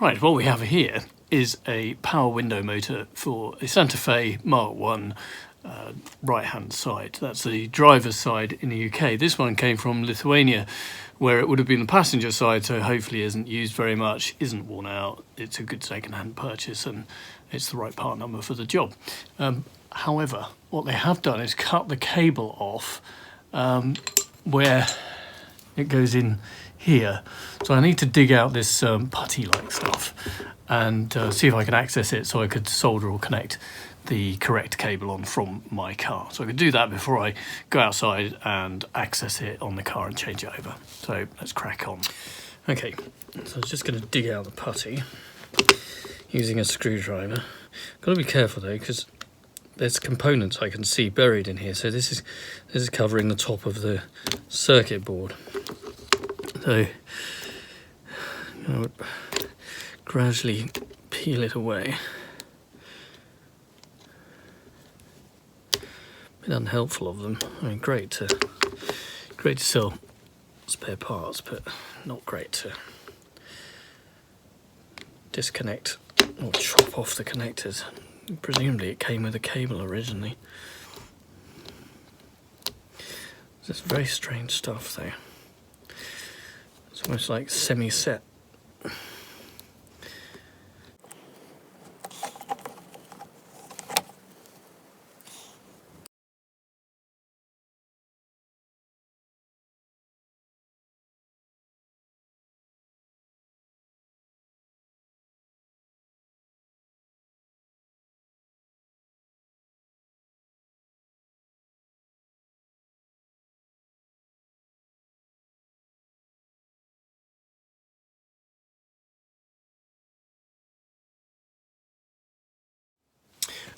Right, what we have here is a power window motor for a Santa Fe Mark 1 right-hand side. That's the driver's side in the UK. This one came from Lithuania, where it would have been the passenger side, so hopefully isn't used very much, isn't worn out. It's a good second-hand purchase, and it's the right part number for the job. However, what they have done is cut the cable off where it goes in here. So I need to dig out this putty-like stuff and see if I can access it so I could solder or connect the correct cable on from my car. So I could do that before I go outside and access it on the car and change it over. So let's crack on. Okay, so I'm just going to dig out the putty using a screwdriver. Got to be careful though, because there's components I can see buried in here. So this is covering the top of the circuit board. So I'll gradually peel it away. A bit unhelpful of them. I mean, great to sell spare parts, but not great to disconnect or chop off the connectors. Presumably it came with a cable originally. This is very strange stuff though. It's almost like semi-set.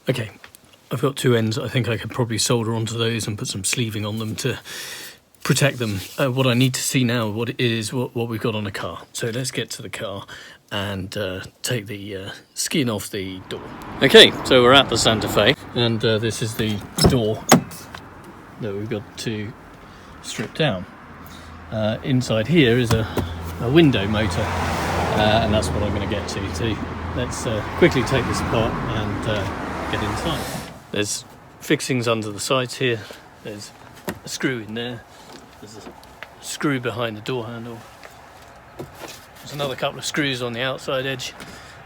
Okay, I've got two ends. I think I could probably solder onto those and put some sleeving on them to protect them. What I need to see now what we've got on the car. So let's get to the car and take the skin off the door. Okay, so we're at the Santa Fe, and this is the door that we've got to strip down. Inside here is a window motor, and that's what I'm going to get to. So let's quickly take this apart and get inside. There's fixings under the sides here. There's a screw in there. There's a screw behind the door handle. There's another couple of screws on the outside edge.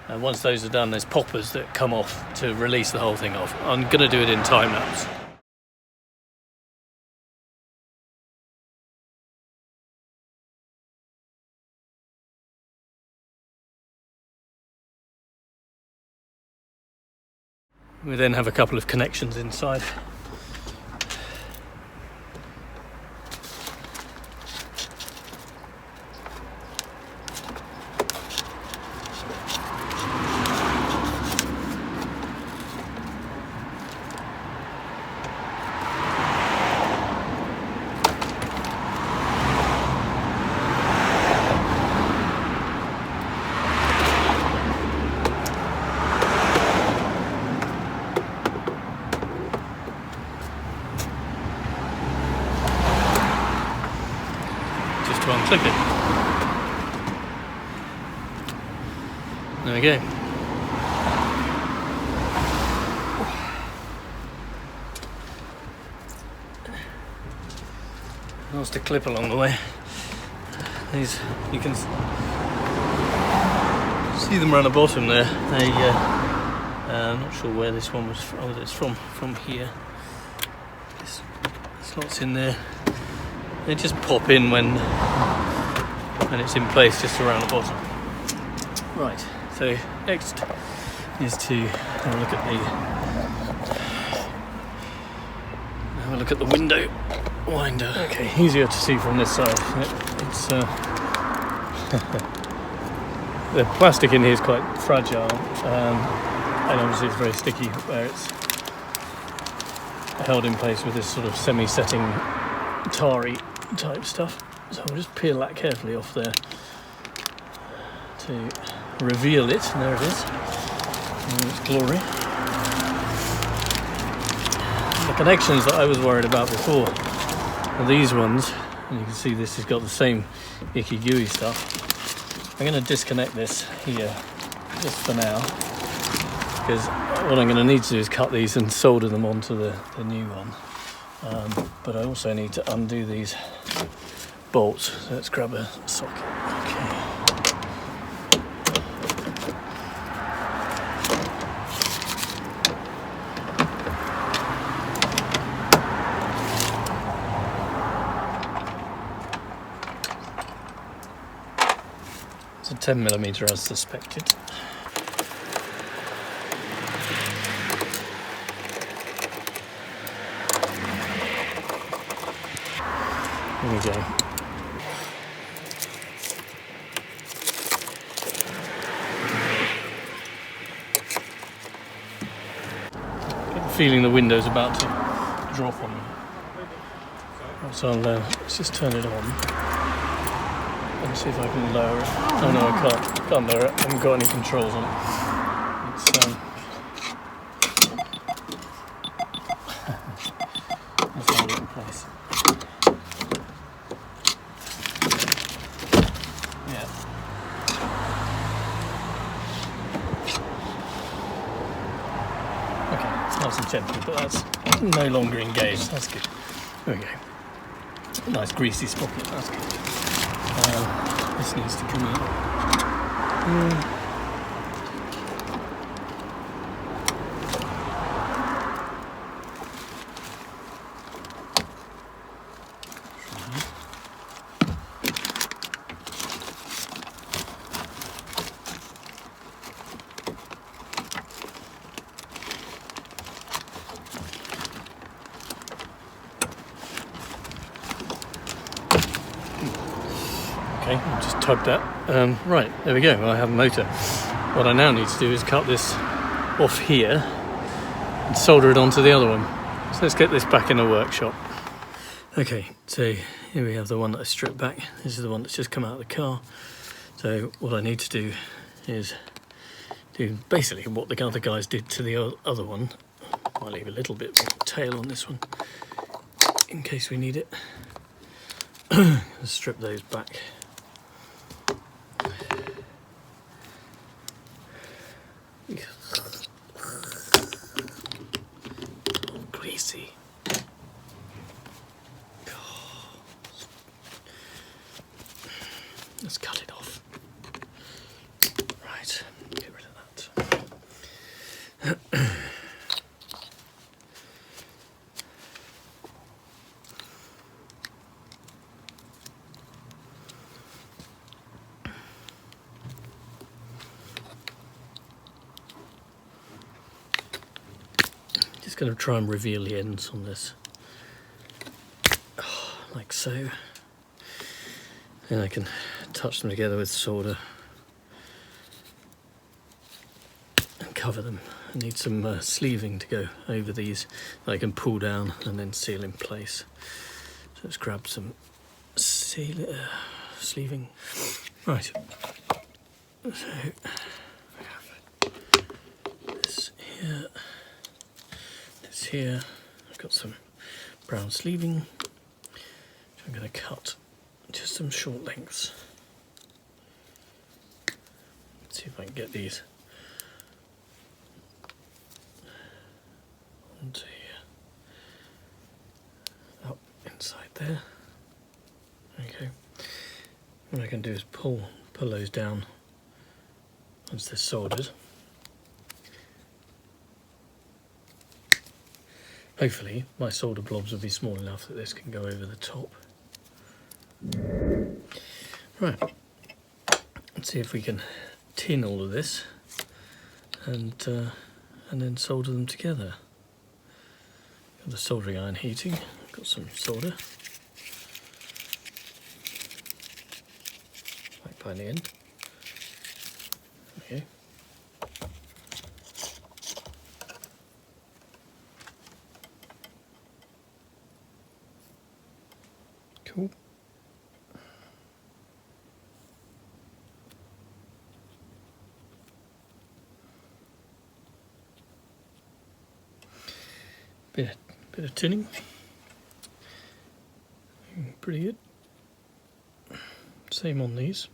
And once those are done, there's poppers that come off to release the whole thing off. I'm going to do it in time lapse. We then have a couple of connections inside. To unclip it. There we go. Lost a clip along the way. These, you can see them around the bottom there. They, I'm not sure where this one was from. Oh, it's from here. This slot's in there. They just pop in when it's in place just around the bottom. Right, so next is to have a look at the window winder. Okay, easier to see from this side. It's the plastic in here is quite fragile, and obviously it's very sticky where it's held in place with this sort of semi-setting tarry type stuff. So I'll just peel that carefully off there to reveal it. And there it is in its glory. The connections that I was worried about before are these ones, and you can see this has got the same icky gooey stuff. I'm going to disconnect this here just for now, because what I'm going to need to do is cut these and solder them onto the new one. But I also need to undo these bolts. So let's grab a socket. Okay. It's a 10mm as suspected. There we go. Get the feeling the window's about to drop on me. So let's just turn it on and see if I can lower it. Oh no, I can't lower it. I haven't got any controls on it. Let's hold it in place. Yeah. Okay, nice and gentle, but that's no longer engaged. That's good. There we go. Nice greasy sprocket. That's good. This needs to come out. Okay, I'll just tug that. Right, there we go. I have a motor. What I now need to do is cut this off here and solder it onto the other one. So let's get this back in the workshop. Okay, so here we have the one that I stripped back. This is the one that's just come out of the car. So what I need to do is do basically what the other guys did to the other one. I'll leave a little bit more tail on this one in case we need it. Strip those back. Greasy. Let's cut it off. Right, get rid of that. Just going to try and reveal the ends on this, like so. Then I can touch them together with solder and cover them. I need some sleeving to go over these that I can pull down and then seal in place. So let's grab some sleeving. Right. So I have this here. Here I've got some brown sleeving, which I'm going to cut just some short lengths. Let's see if I can get these onto here, up inside there. Okay. What I can do is pull those down once they're soldered. Hopefully my solder blobs will be small enough that this can go over the top. Right, let's see if we can tin all of this and then solder them together. Got the soldering iron heating, got some solder right by the end. Okay. Cool. Bit of tinning. Pretty good. Same on these.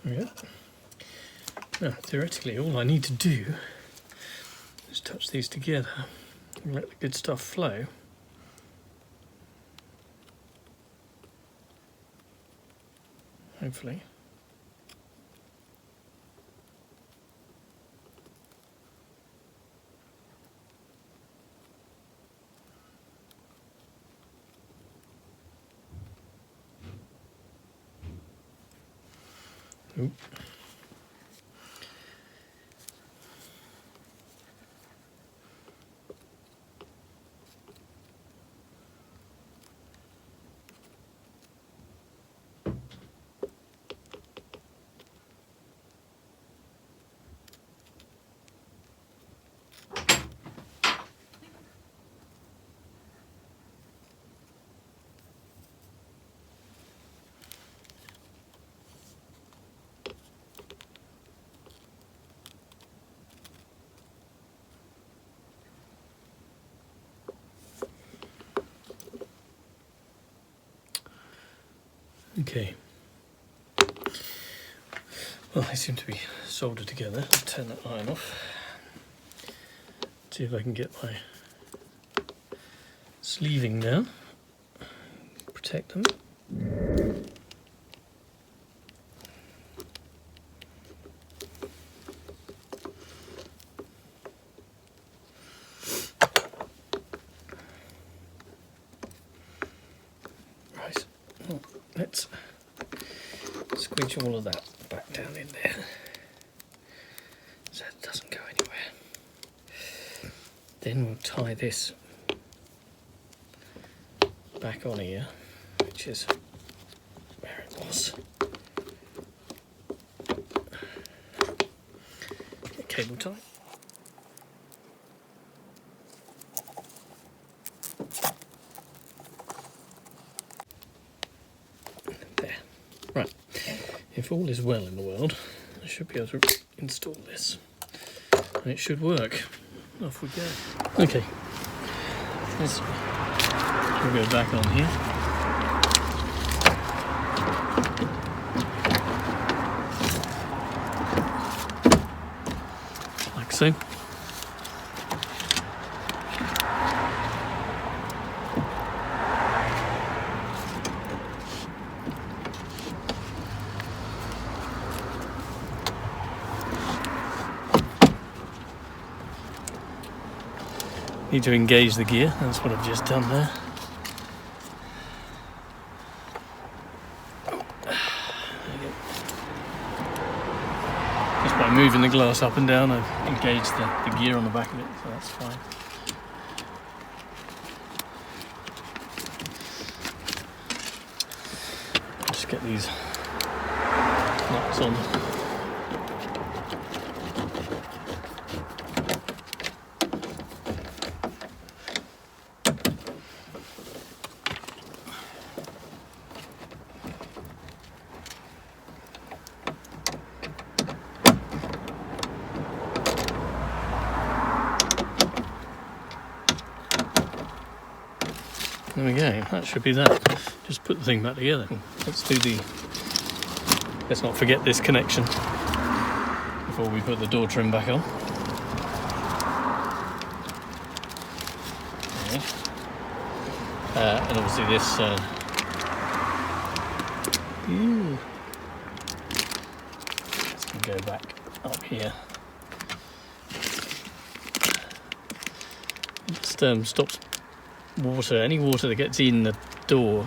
There we go. Now, theoretically, all I need to do is touch these together and let the good stuff flow. Hopefully. Oop. Okay. Well, they seem to be soldered together. I'll turn that iron off. See if I can get my sleeving down. Protect them. Right. Well, let's squeeze all of that back down in there so it doesn't go anywhere. Then we'll tie this back on here, which is where it was. Get cable tie. There. Right. If all is well in the world, I should be able to install this. And it should work. Off we go. Okay. We'll go back on here. Like so. Need to engage the gear, that's what I've just done there. Just by moving the glass up and down, I've engaged the gear on the back of it, so that's fine. Just get these nuts on. There we go, that should be that. Just put the thing back together. Let's not forget this connection before we put the door trim back on. Okay. And obviously this this can go back up here. It just stops any water that gets in the door,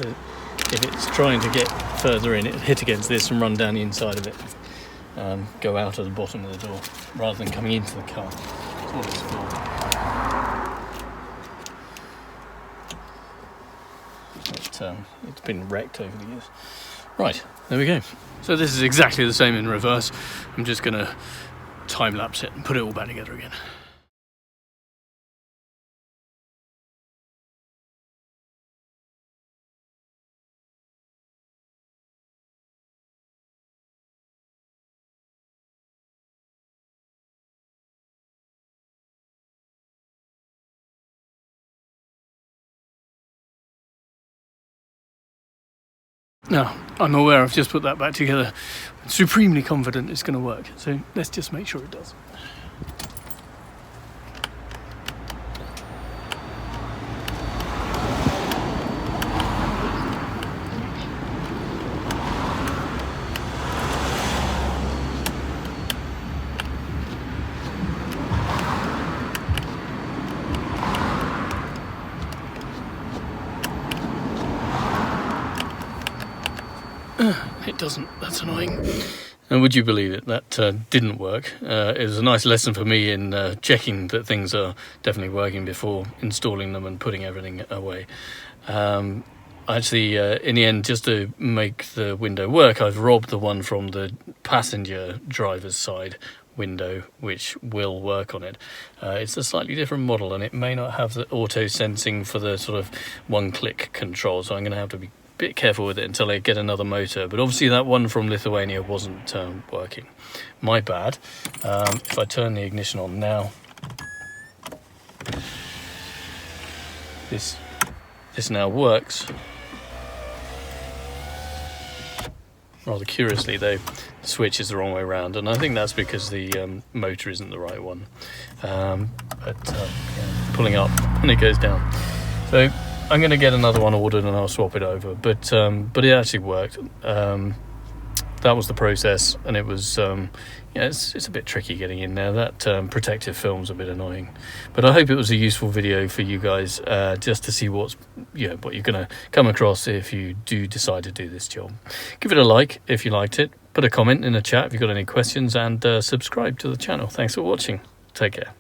if it's trying to get further in, it'll hit against this and run down the inside of it, go out of the bottom of the door rather than coming into the car. That's what it's for. But it's been wrecked over the years. Right, there we go. So this is exactly the same in reverse. I'm just going to time lapse it and put it all back together again. Now, I'm aware I've just put that back together. I'm supremely confident it's going to work, so let's just make sure it does. It doesn't. That's annoying. And would you believe it? That didn't work. It was a nice lesson for me in checking that things are definitely working before installing them and putting everything away. Actually, in the end, just to make the window work, I've robbed the one from the passenger driver's side window, which will work on it. It's a slightly different model, and it may not have the auto sensing for the sort of one-click control, so I'm going to have to be bit careful with it until I get another motor. But obviously that one from Lithuania wasn't working. My bad. If I turn the ignition on now, this now works. Rather curiously though, the switch is the wrong way around, and I think that's because the motor isn't the right one. Pulling up and it goes down. So I'm going to get another one ordered and I'll swap it over, but it actually worked. That was the process, and it was it's a bit tricky getting in there. That protective film's a bit annoying, but I hope it was a useful video for you guys, just to see what you're going to come across if you do decide to do this job. Give it a like if you liked it, put a comment in the chat if you've got any questions, and subscribe to the channel. Thanks for watching. Take care.